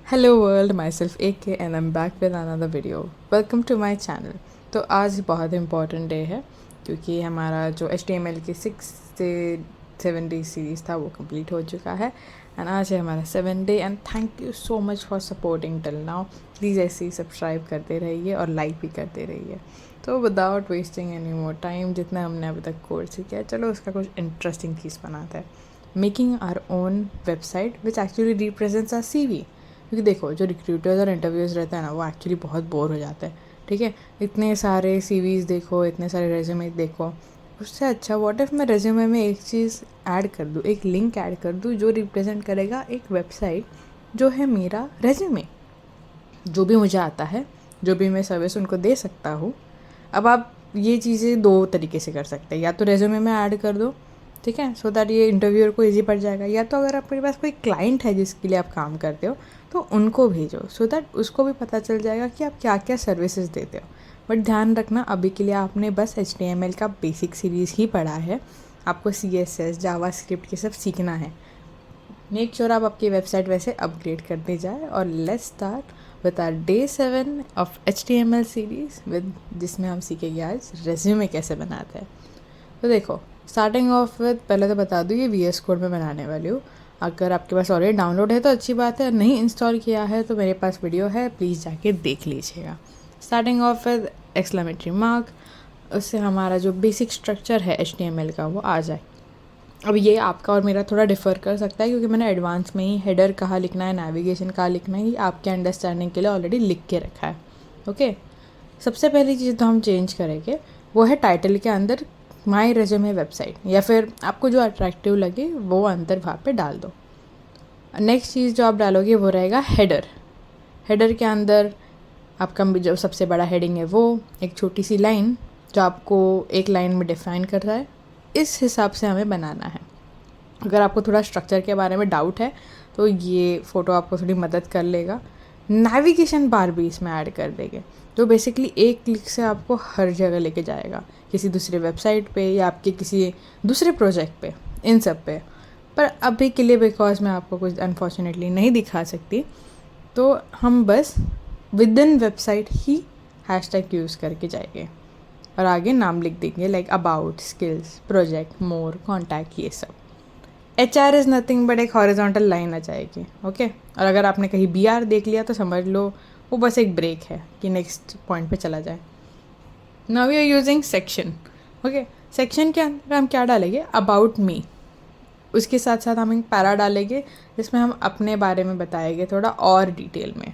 Hello world, my self AK and I am back with another video. Welcome to my channel. तो आज बहुत important day है क्योंकि हमारा जो HTML की 6 से 7 डे सीरीज़ था वो कंप्लीट हो चुका है एंड आज है हमारा 7th day and thank you so much for supporting till now. Please ऐसे ही सब्सक्राइब करते रहिए और लाइक भी करते रहिए। तो without wasting any more time, जितना हमने अभी तक कोर्स किया चलो उसका कुछ इंटरेस्टिंग चीज़ बनाते हैं। Making our own website which actually represents our CV। क्योंकि देखो, जो रिक्रूटर्स और इंटरव्यूज़ रहते हैं ना, वो एक्चुअली बहुत बोर हो जाते हैं। ठीक है, इतने सारे CVs देखो, इतने सारे रेज्यूमे देखो, उससे अच्छा व्हाट इफ़ मैं रेज्यूमे में एक चीज़ ऐड कर दूँ, एक लिंक ऐड कर दूँ जो रिप्रेजेंट करेगा एक वेबसाइट जो है मेरा रेज्यूमे, जो भी मुझे आता है, जो भी मैं सर्विस उनको दे सकता हूँ। अब आप ये चीज़ें दो तरीके से कर सकते हैं, या तो रेज्यूमे में ऐड कर दो, ठीक है, सो दैट ये इंटरव्यूअर को इजी पड़ जाएगा, या तो अगर आपके पास कोई क्लाइंट है जिसके लिए आप काम करते हो तो उनको भेजो, सो दैट उसको भी पता चल जाएगा कि आप क्या क्या सर्विसेज देते हो। बट ध्यान रखना, अभी के लिए आपने बस HTML का बेसिक सीरीज़ ही पढ़ा है, आपको CSS जावास्क्रिप्ट ये सब सीखना है। मेक श्योर आप आपकी वेबसाइट वैसे अपग्रेड करते जाए। और let's start with our day 7 of HTML series with, जिसमें हम सीखेंगे आज रेज्यूमे कैसे बनाते हैं। तो देखो, स्टार्टिंग ऑफ विद, पहले तो बता दूँ ये VS कोड में बनाने वाली हूँ। अगर आपके पास ऑलरेडी डाउनलोड है तो अच्छी बात है, नहीं इंस्टॉल किया है तो मेरे पास वीडियो है, प्लीज़ जाके देख लीजिएगा। Starting of with exclamatory mark, उससे हमारा जो बेसिक स्ट्रक्चर है HTML का वो आ जाए। अब ये आपका और मेरा थोड़ा डिफ़र कर सकता है क्योंकि मैंने एडवांस में ही हेडर कहाँ लिखना है, नेविगेशन कहाँ लिखना है, ये आपके अंडरस्टैंडिंग के लिए ऑलरेडी लिख के रखा है। ओके, सबसे पहली चीज़ तो हम चेंज करेंगे वो है टाइटल के अंदर माई रेज्यूमे वेबसाइट, या फिर आपको जो अट्रैक्टिव लगे वो अंदर वहाँ पे डाल दो। नेक्स्ट चीज़ जो आप डालोगे वो रहेगा हेडर। हेडर के अंदर आपका जो सबसे बड़ा हेडिंग है वो एक छोटी सी लाइन जो आपको एक लाइन में डिफाइन कर रहा है, इस हिसाब से हमें बनाना है। अगर आपको थोड़ा स्ट्रक्चर के बारे में डाउट है तो ये फ़ोटो आपको थोड़ी मदद कर लेगा। नेविगेशन बार भी इसमें ऐड कर देंगे, तो बेसिकली एक क्लिक से आपको हर जगह लेके जाएगा, किसी दूसरे वेबसाइट पे या आपके किसी दूसरे प्रोजेक्ट पे, इन सब पे। पर अभी के लिए बिकॉज मैं आपको कुछ अनफॉर्चुनेटली नहीं दिखा सकती, तो हम बस with in website he hashtag use करके जाएंगे और आगे नाम लिख देंगे like about, skills, project, more, contact, ये सब। HR इज़ नथिंग बट एक हॉरिजॉन्टल लाइन आ जाएगी। ओके, और अगर आपने कहीं BR देख लिया तो समझ लो वो बस एक ब्रेक है कि नेक्स्ट पॉइंट पे चला जाए। Now we are using section. Okay, section के अंदर हम क्या डालेंगे, अबाउट मी, उसके साथ साथ हम एक पैरा डालेंगे जिसमें हम अपने बारे में बताएंगे थोड़ा और डिटेल में।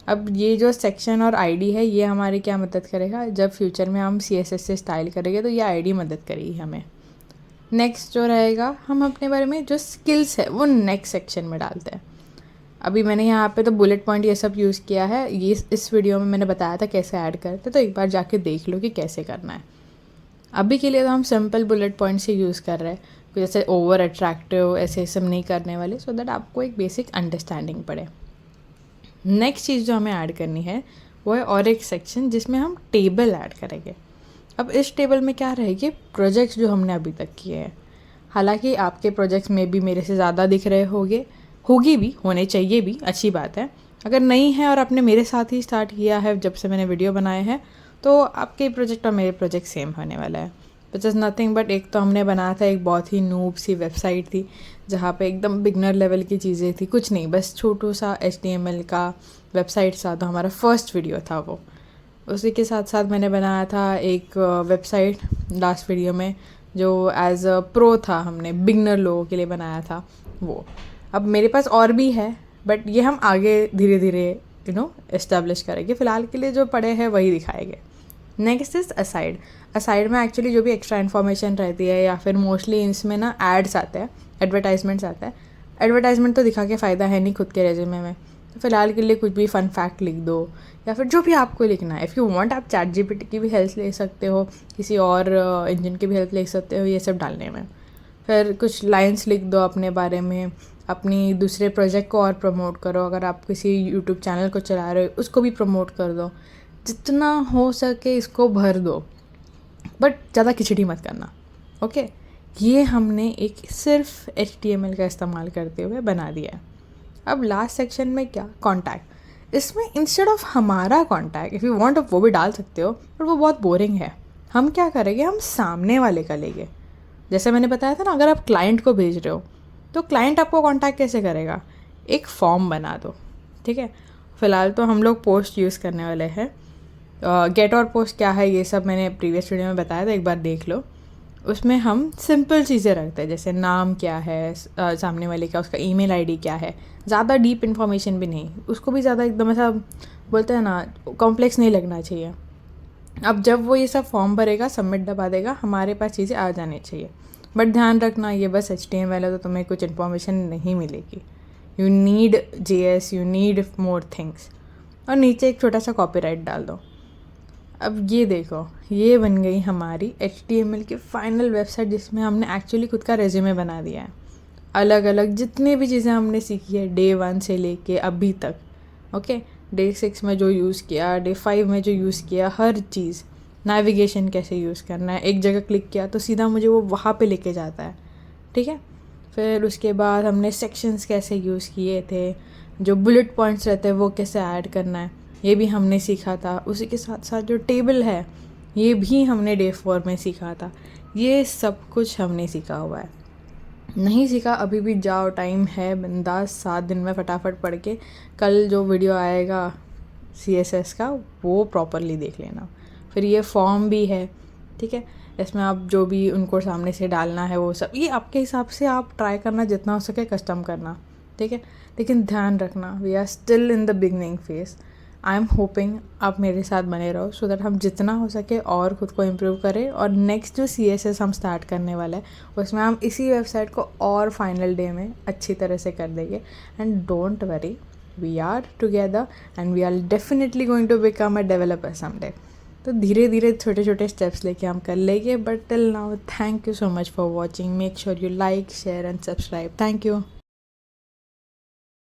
अब ये जो सेक्शन और ID है ये हमारी क्या मदद करेगा, जब फ्यूचर में हम CSS से स्टाइल करेंगे तो ये ID मदद करेगी हमें। नेक्स्ट जो रहेगा, हम अपने बारे में जो स्किल्स है वो नेक्स्ट सेक्शन में डालते हैं। अभी मैंने यहाँ पे तो बुलेट पॉइंट ये सब यूज़ किया है, ये इस वीडियो में मैंने बताया था कैसे ऐड करते, तो एक बार जाके देख लो कि कैसे करना है। अभी के लिए तो हम सिंपल बुलेट पॉइंट से यूज़ कर रहे हैं, जैसे ओवर अट्रैक्टिव ऐसे सब नहीं करने वाले, सो दैट आपको एक बेसिक अंडरस्टैंडिंग पड़े। नेक्स्ट चीज़ जो हमें ऐड करनी है वो है और एक सेक्शन जिसमें हम टेबल ऐड करेंगे। अब इस टेबल में क्या रहेगी, प्रोजेक्ट्स जो हमने अभी तक किए हैं। हालांकि आपके प्रोजेक्ट्स में भी मेरे से ज़्यादा दिख रहे होगी भी, होने चाहिए भी, अच्छी बात है। अगर नहीं है और आपने मेरे साथ ही स्टार्ट किया है जब से मैंने वीडियो बनाए हैं, तो आपके प्रोजेक्ट और मेरे प्रोजेक्ट सेम होने वाला है। विच इज़ नथिंग बट, एक तो हमने बनाया था एक बहुत ही नूब सी वेबसाइट थी जहाँ पे एकदम बिगनर लेवल की चीज़ें थी, कुछ नहीं, बस छोटू सा HTML का वेबसाइट था, तो हमारा फर्स्ट वीडियो था वो। उसी के साथ साथ मैंने बनाया था एक वेबसाइट लास्ट वीडियो में जो एज अ प्रो था, हमने बिगनर लोगों के लिए बनाया था वो। अब मेरे पास और भी है बट ये हम आगे धीरे धीरे इस्टेब्लिश करेंगे, फ़िलहाल के लिए जो पड़े हैं वही दिखाएंगे। Next is aside. असाइड में एक्चुअली जो भी एक्स्ट्रा इन्फॉर्मेशन रहती है, या फिर मोस्टली इसमें ना एड्स आते हैं, एडवर्टाइजमेंट्स आता है। एडवर्टाइजमेंट तो दिखा के फ़ायदा है नहीं खुद के रेज्यूमे में, तो फ़िलहाल के लिए कुछ भी फ़न फैक्ट लिख दो, या फिर जो भी आपको लिखना है। इफ़ यू वांट आप ChatGPT की भी हेल्प ले सकते हो, किसी और इंजन की भी हेल्प ले सकते हो ये सब डालने में। फिर कुछ लाइंस लिख दो अपने बारे में, अपनी दूसरे प्रोजेक्ट को और प्रमोट करो। अगर आप किसी यूट्यूब चैनल को चला रहे हो उसको भी प्रमोट कर दो, जितना हो सके इसको भर दो, बट ज़्यादा खिचड़ी मत करना। ओके, ये हमने एक सिर्फ HTML का इस्तेमाल करते हुए बना दिया है। अब लास्ट सेक्शन में क्या, कॉन्टैक्ट। इसमें इंस्टेड ऑफ हमारा कॉन्टैक्ट इफ़ यू वांट वो भी डाल सकते हो, पर वो बहुत बोरिंग है। हम क्या करेंगे, हम सामने वाले का लेंगे। जैसे मैंने बताया था ना, अगर आप क्लाइंट को भेज रहे हो तो क्लाइंट आपको कॉन्टैक्ट कैसे करेगा, एक फॉर्म बना दो, ठीक है। फ़िलहाल तो हम लोग पोस्ट यूज़ करने वाले हैं। गेट और पोस्ट क्या है ये सब मैंने प्रीवियस वीडियो में बताया था, एक बार देख लो। उसमें हम सिंपल चीज़ें रखते हैं, जैसे नाम क्या है सामने वाले का, उसका ईमेल आईडी क्या है, ज़्यादा डीप इन्फॉर्मेशन भी नहीं, उसको भी ज़्यादा एकदम ऐसा बोलते हैं ना, कॉम्प्लेक्स नहीं लगना चाहिए। अब जब वो ये सब फॉर्म भरेगा, सबमिट दबा देगा, हमारे पास चीज़ें आ जानी चाहिए। बट ध्यान रखना, ये बस HTML है तो तुम्हें कुछ इन्फॉर्मेशन नहीं मिलेगी। You need JS, you need more things. और नीचे एक छोटा सा कॉपीराइट डाल दो। अब ये देखो, ये बन गई हमारी HTML की फाइनल वेबसाइट, जिसमें हमने एक्चुअली खुद का रेज्यूमे बना दिया है। अलग अलग जितने भी चीज़ें हमने सीखी है Day 1 से लेके अभी तक, ओके, Day 6 में जो यूज़ किया, Day 5 में जो यूज़ किया, हर चीज़, नेविगेशन कैसे यूज़ करना है, एक जगह क्लिक किया तो सीधा मुझे वो वहाँ पे लेके जाता है, ठीक है। फिर उसके बाद हमने सेक्शंस कैसे यूज़ किए थे, जो बुलेट पॉइंट्स रहते हैं वो कैसे ऐड करना है, ये भी हमने सीखा था। उसी के साथ साथ जो टेबल है, ये भी हमने Day 4 में सीखा था। ये सब कुछ हमने सीखा हुआ है। नहीं सीखा अभी भी जाओ, टाइम है, बिंदास 7 दिन में फटाफट पढ़ के कल जो वीडियो आएगा CSS का वो प्रॉपरली देख लेना। फिर ये फॉर्म भी है, ठीक है, इसमें आप जो भी उनको सामने से डालना है वो सब, ये आपके हिसाब से आप ट्राई करना, जितना हो सके कस्टम करना, ठीक है। लेकिन ध्यान रखना, we are still in the beginning phase. I am hoping आप मेरे साथ बने रहो, सो दैट हम जितना हो सके और ख़ुद को इम्प्रूव करें। और नेक्स्ट जो CSS हम स्टार्ट करने वाला है, उसमें हम इसी वेबसाइट को और फाइनल डे में अच्छी तरह से कर देंगे। And don't worry, we are together and we are definitely going to become a developer someday. तो धीरे धीरे छोटे छोटे स्टेप्स लेके हम कर लेंगे। But till now, thank you so much for watching. Make sure you like, share and subscribe. Thank you.